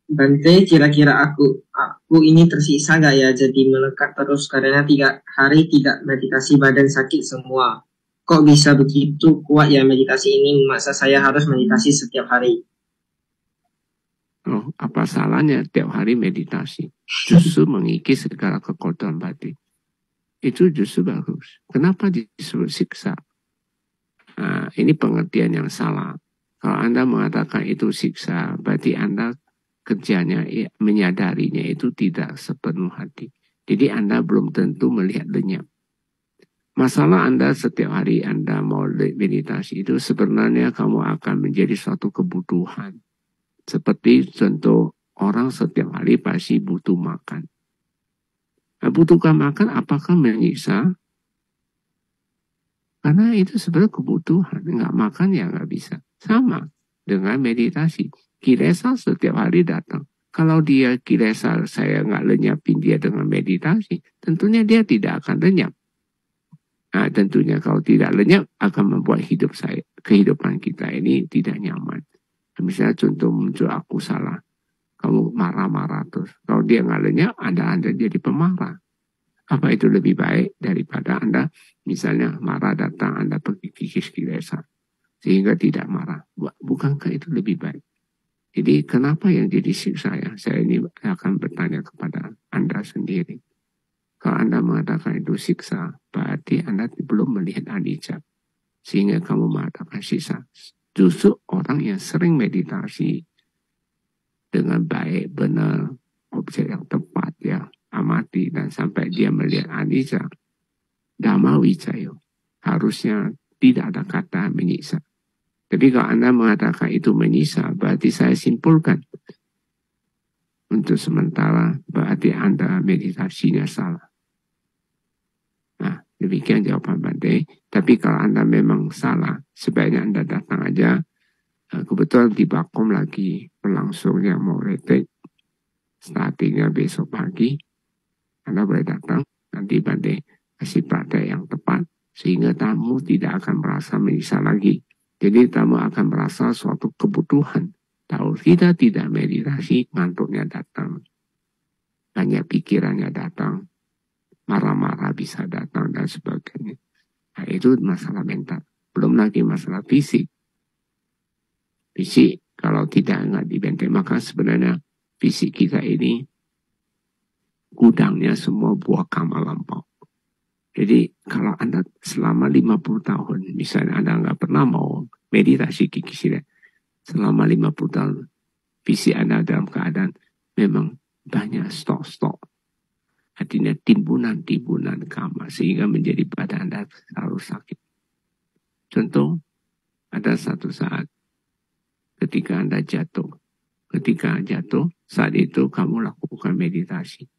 Bante, kira-kira aku ini tersisa nggak ya jadi melekat terus karena 3 hari tidak meditasi badan sakit semua. Kok bisa begitu kuat ya meditasi ini memaksa saya harus meditasi setiap hari? Oh, apa salahnya tiap hari meditasi? Justru mengikis segala kekotoran batin. Itu justru bagus. Kenapa disebut siksa? Nah, ini pengertian yang salah. Kalau Anda mengatakan itu siksa, berarti Anda kerjanya menyadarinya itu tidak sepenuh hati. Jadi Anda belum tentu melihat lenyap. Masalah Anda setiap hari Anda mau meditasi itu sebenarnya kamu akan menjadi suatu kebutuhan. Seperti contoh orang setiap hari pasti butuh makan. Nah, butuhkan makan apakah menyiksa? Karena itu sebenarnya kebutuhan. Nggak makan ya nggak bisa. Sama dengan meditasi. Kilesa setiap hari datang. Kalau dia kilesa saya nggak lenyapin dia dengan meditasi, tentunya dia tidak akan lenyap. Nah, tentunya kalau tidak lenyap akan membuat kehidupan kita ini tidak nyaman. Misalnya contoh muncul aku salah. Kamu marah-marah terus. Kalau dia nggak lenyap, Anda jadi pemarah. Apa itu lebih baik daripada Anda misalnya marah datang, Anda pergi kikis kilesa sehingga tidak marah. Bukankah itu lebih baik? Jadi kenapa yang jadi siksa ya? Saya ini akan bertanya kepada Anda sendiri. Kalau Anda mengatakan itu siksa, berarti Anda belum melihat anicca. Sehingga kamu mengatakan siksa. Justru orang yang sering meditasi dengan baik, benar, objek yang tepat ya, amati dan sampai dia melihat anicca, Dhamma Wicayo, harusnya tidak ada kata menyiksa. Tapi kalau Anda mengatakan itu menyiksa, berarti saya simpulkan untuk sementara berarti Anda meditasinya salah. Nah, demikian jawaban Bante. Tapi kalau Anda memang salah, sebaiknya Anda datang aja. Kebetulan di Bakom lagi berlangsungnya mau retreat. Startingnya besok pagi. Anda boleh datang. Nanti Bante kasih praktek yang tepat. Sehingga tamu tidak akan merasa menyiksa lagi. Jadi tamu akan merasa suatu kebutuhan. Kalau kita tidak meditasi, ngantuknya datang. Banyak pikirannya datang. Marah-marah bisa datang dan sebagainya. Nah, itu masalah mental. Belum lagi masalah fisik. Fisik kalau tidak nggak dibentuk, maka sebenarnya fisik kita ini gudangnya semua buah kama lampau. Jadi kalau Anda selama 50 tahun, misalnya Anda nggak pernah mau meditasi kikisila, selama 50 tahun, fisik Anda dalam keadaan memang banyak stok-stok. Artinya timbunan-timbunan kama sehingga menjadi badan Anda selalu sakit. Contoh, ada satu saat ketika Anda jatuh. Ketika jatuh, saat itu kamu lakukan meditasi.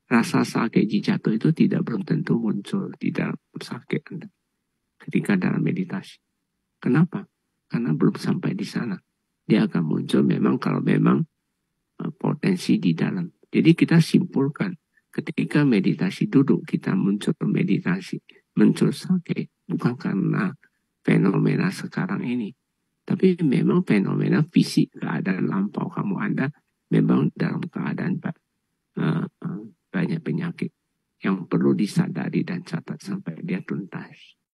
Rasa sakit di jatuh itu belum tentu muncul di dalam sakit Anda. Ketika dalam meditasi. Kenapa? Karena belum sampai di sana. Dia akan muncul memang kalau memang potensi di dalam. Jadi kita simpulkan ketika meditasi duduk kita muncul meditasi, muncul sakit bukan karena fenomena sekarang ini, tapi memang fenomena fisik keadaan lampau kamu Anda memang dalam keadaan banyak penyakit yang perlu disadari dan catat sampai dia tuntas.